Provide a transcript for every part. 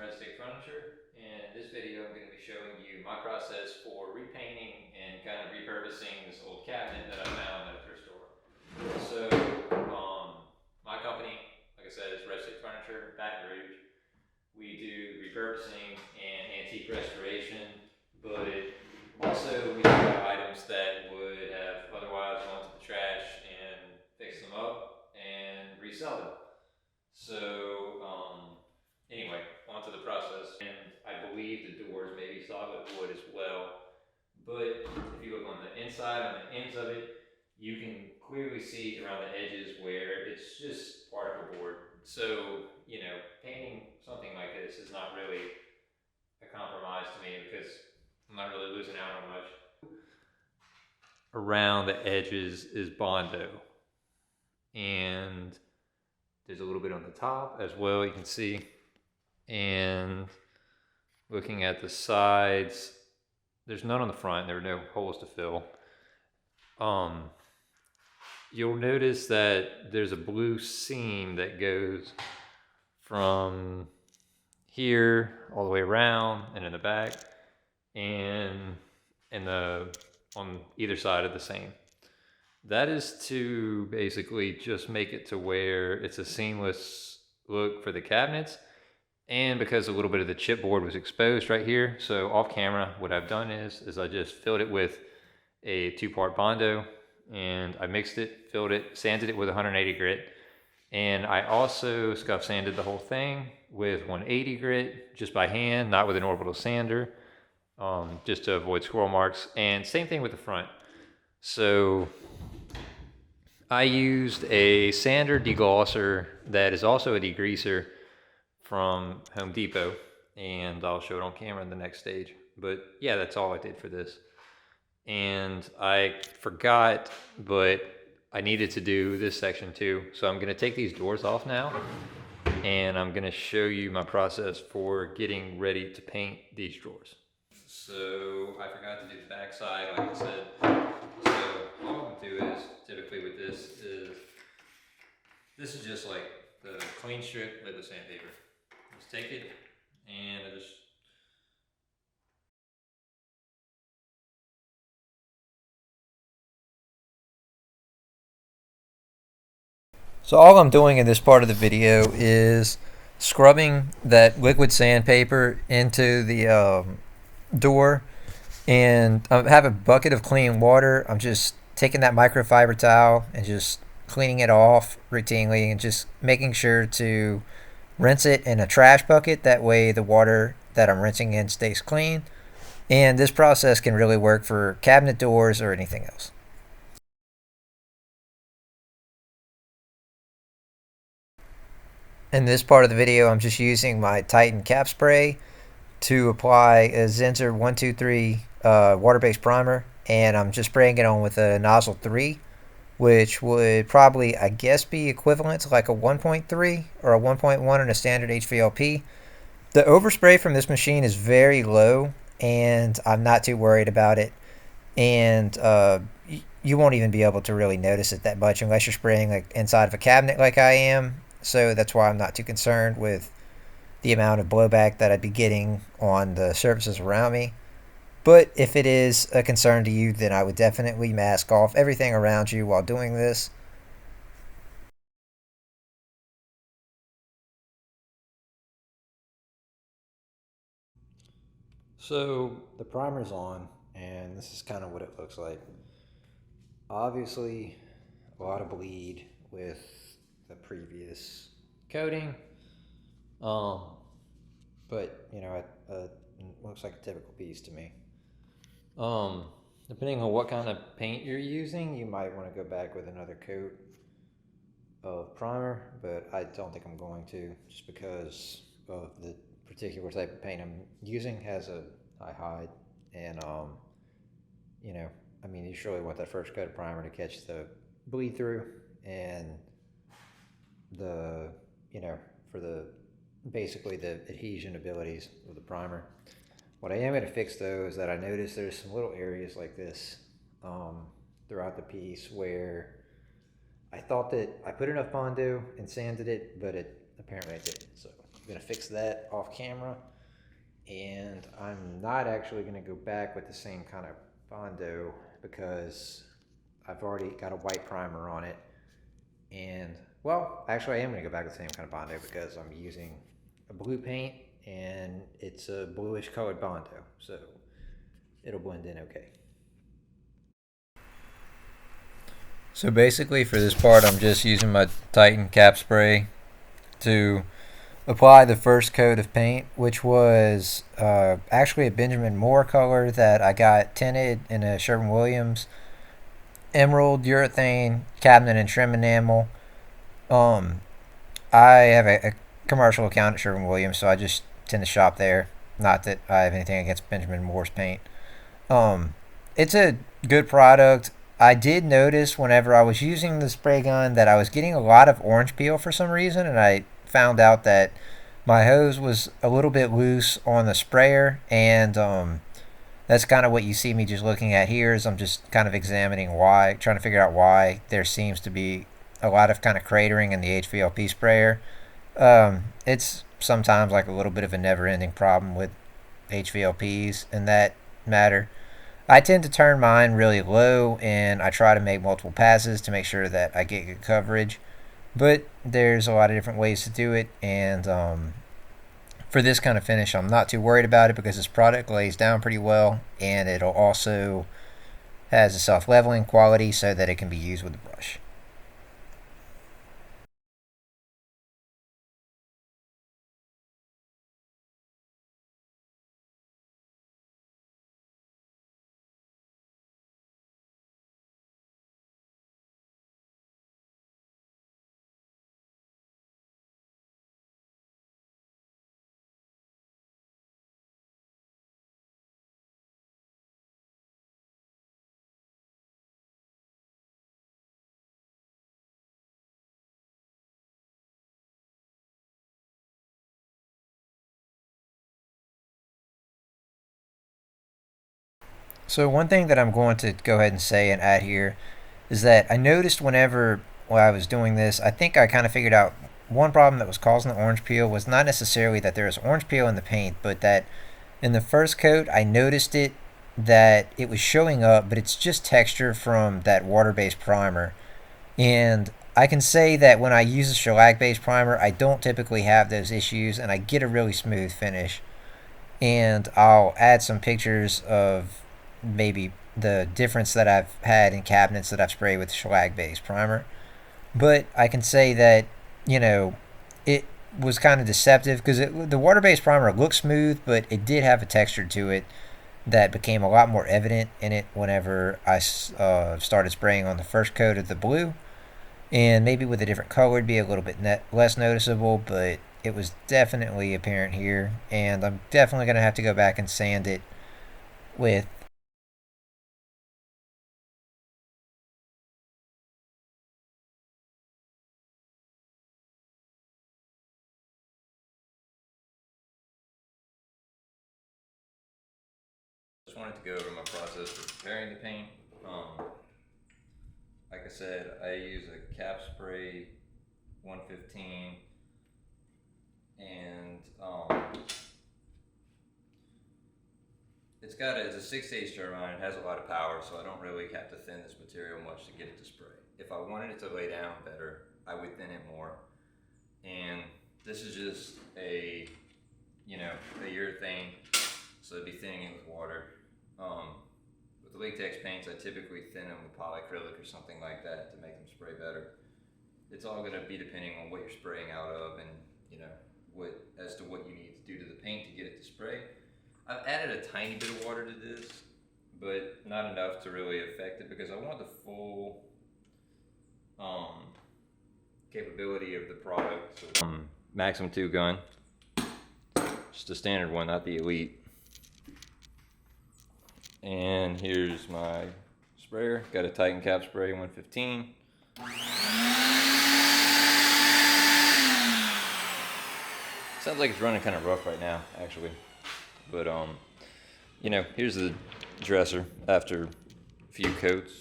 Red Stick Furniture, and in this video I'm going to be showing you my process for repainting and kind of repurposing this old cabinet that I found at a thrift store. So my company, like I said, is Red Stick Furniture, Baton Rouge. We do repurposing and antique restoration, but also we do have items that would have otherwise gone to the trash and fix them up and resell them. So anyway, onto the process. And I believe the doors may be solid wood as well. But if you look on the inside, on the ends of it, you can clearly see around the edges where it's just particle board. So, you know, painting something like this is not really a compromise to me because I'm not really losing out on much. Around the edges is Bondo. And there's a little bit on the top as well, you can see. And looking at the sides, there's none on the front. There are no holes to fill. You'll notice that there's a blue seam that goes from here all the way around and in the back and on either side of the same. That is to basically just make it to where it's a seamless look for the cabinets, and because a little bit of the chipboard was exposed right here. So off camera, what I've done is I just filled it with a 2-part Bondo, and I mixed it, filled it, sanded it with 180 grit, and I also scuff sanded the whole thing with 180 grit just by hand, not with an orbital sander, just to avoid squirrel marks. And same thing with the front. So I used a sander deglosser that is also a degreaser from Home Depot, and I'll show it on camera in the next stage. But yeah, that's all I did for this. And I forgot, but I needed to do this section too. So I'm gonna take these doors off now, and I'm gonna show you my process for getting ready to paint these drawers. So I forgot to do the back side, like I said. So all I'm gonna do is, typically with this is just like the clean strip liquid sandpaper. Just take it and I just So all I'm doing in this part of the video is scrubbing that liquid sandpaper into the door, and I have a bucket of clean water. I'm just taking that microfiber towel and just cleaning it off routinely and just making sure to rinse it in a trash bucket. That way the water that I'm rinsing in stays clean. And this process can really work for cabinet doors or anything else. In this part of the video, I'm just using my Titan cap spray to apply a Zinsser 123 water-based primer, and I'm just spraying it on with a nozzle 3, which would probably, I guess, be equivalent to like a 1.3 or a 1.1 in a standard HVLP. The overspray from this machine is very low, and I'm not too worried about it. And you won't even be able to really notice it that much unless you're spraying like inside of a cabinet like I am. So that's why I'm not too concerned with the amount of blowback that I'd be getting on the surfaces around me. But if it is a concern to you, then I would definitely mask off everything around you while doing this. So the primer's on, and this is kind of what it looks like. Obviously, a lot of bleed with the previous coating, but you know, it looks like a typical piece to me. Depending on what kind of paint you're using, you might want to go back with another coat of primer, but I don't think I'm going to, just because of the particular type of paint I'm using has a high hide, and you know, I mean, you surely want that first coat of primer to catch the bleed through and the, you know, for the basically the adhesion abilities of the primer. What I am going to fix though is that I noticed there's some little areas like this throughout the piece where I thought that I put enough Bondo and sanded it, but apparently I didn't. So I'm going to fix that off camera. And I'm not actually going to go back with the same kind of Bondo because I've already got a white primer on it. And, well, actually I am going to go back with the same kind of Bondo because I'm using a blue paint and it's a bluish colored Bondo. So it'll blend in okay. So basically for this part, I'm just using my Titan cap spray to apply the first coat of paint, which was actually a Benjamin Moore color that I got tinted in a Sherwin-Williams emerald urethane cabinet and trim enamel. Um, I have a commercial account at Sherwin-Williams, so I just tend to shop there. Not that I have anything against Benjamin Moore's paint. Um, it's a good product. I did notice whenever I was using the spray gun that I was getting a lot of orange peel for some reason, and I found out that my hose was a little bit loose on the sprayer, and that's kind of what you see me just looking at here. Is I'm just kind of examining why, trying to figure out why there seems to be a lot of kind of cratering in the HVLP sprayer. It's sometimes like a little bit of a never-ending problem with HVLPs in that matter. I tend to turn mine really low and I try to make multiple passes to make sure that I get good coverage. But there's a lot of different ways to do it, and for this kind of finish, I'm not too worried about it because this product lays down pretty well, and it'll also has a self-leveling quality so that it can be used with a brush. So one thing that I'm going to go ahead and say and add here is that I noticed whenever while I was doing this, I think I kind of figured out one problem that was causing the orange peel was not necessarily that there was orange peel in the paint, but that in the first coat I noticed it that it was showing up, but it's just texture from that water-based primer. And I can say that when I use a shellac-based primer, I don't typically have those issues, and I get a really smooth finish. And I'll add some pictures of maybe the difference that I've had in cabinets that I've sprayed with shellac-based primer. But I can say that, you know, it was kind of deceptive because the water-based primer looked smooth, but it did have a texture to it that became a lot more evident in it whenever I started spraying on the first coat of the blue. And maybe with a different color it'd be a little bit less noticeable, but it was definitely apparent here. And I'm definitely going to have to go back and sand it with just wanted to go over my process for preparing the paint. Like I said, I use a cap spray 115, and it's a 6-stage turbine. It has a lot of power, so I don't really have to thin this material much to get it to spray. If I wanted it to lay down better, I would thin it more. And this is just a urethane, so it'd be thinning it with water. With the latex paints, I typically thin them with polyacrylic or something like that to make them spray better. It's all going to be depending on what you're spraying out of, and as to what you need to do to the paint to get it to spray. I've added a tiny bit of water to this, but not enough to really affect it because I want the full capability of the product. So, Maximum 2 gun, just a standard one, not the Elite. And here's my sprayer. Got a Titan cap spray 115. Sounds like it's running kind of rough right now, actually. But here's the dresser after a few coats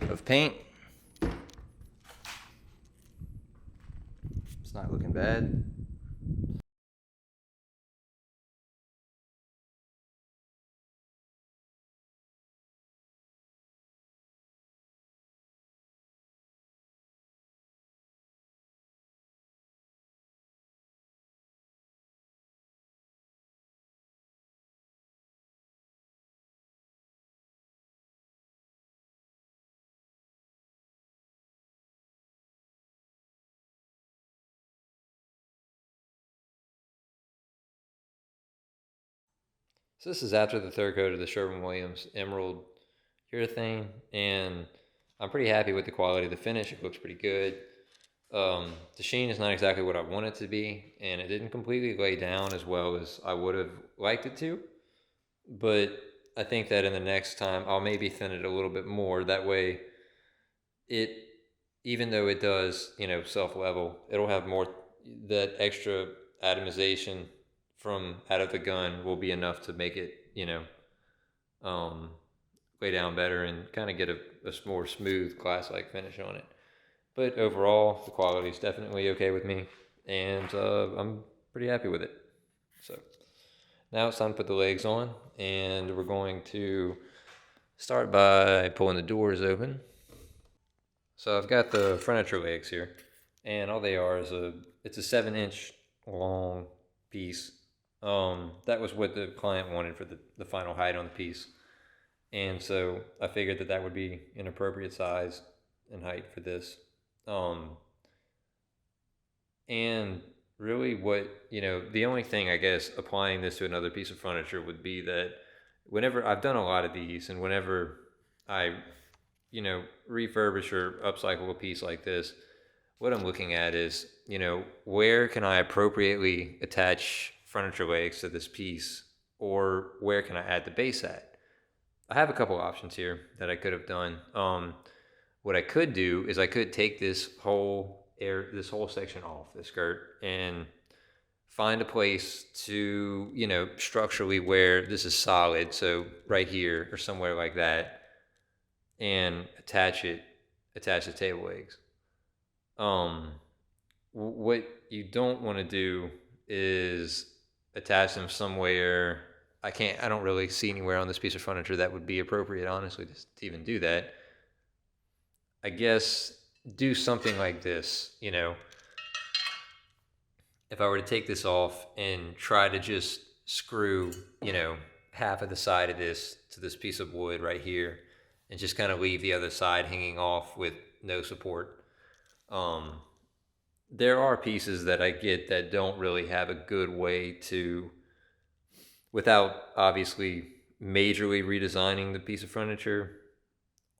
of paint. It's not looking bad. So this is after the third coat of the Sherwin-Williams Emerald urethane, and I'm pretty happy with the quality of the finish. It looks pretty good. The sheen is not exactly what I want it to be, and it didn't completely lay down as well as I would have liked it to. But I think that in the next time, I'll maybe thin it a little bit more. That way, it, even though it does, self-level, it'll have more, that extra atomization from out of the gun will be enough to make it, um, lay down better and kind of get a more smooth glass-like finish on it. But overall, the quality is definitely okay with me, and I'm pretty happy with it. So now it's time to put the legs on, and we're going to start by pulling the doors open. So I've got the furniture legs here, and all they are is it's a 7-inch long piece. That was what the client wanted for the final height on the piece. And so I figured that would be an appropriate size and height for this. And really the only thing, I guess, applying this to another piece of furniture would be that whenever I've done a lot of these, and whenever I, refurbish or upcycle a piece like this, what I'm looking at is, where can I appropriately attach furniture legs to this piece, or where can I add the base at? I have a couple options here that I could have done. What I could do is I could take this whole section off the skirt and find a place to, structurally where this is solid. So right here or somewhere like that, and attach the table legs. What you don't want to do is attach them somewhere. I don't really see anywhere on this piece of furniture that would be appropriate, honestly, to even do that. I guess do something like this, if I were to take this off and try to just screw, half of the side of this to this piece of wood right here, and just kind of leave the other side hanging off with no support. There are pieces that I get that don't really have a good way to, without obviously majorly redesigning the piece of furniture,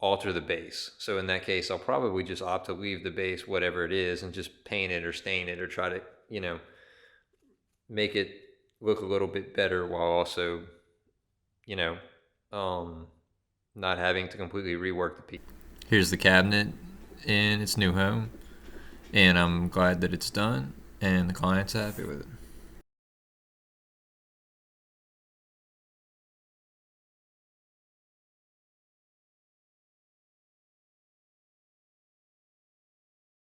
alter the base. So in that case, I'll probably just opt to leave the base whatever it is and just paint it or stain it or try to, make it look a little bit better while also, not having to completely rework the piece. Here's the cabinet in its new home, and I'm glad that it's done and the client's happy with it.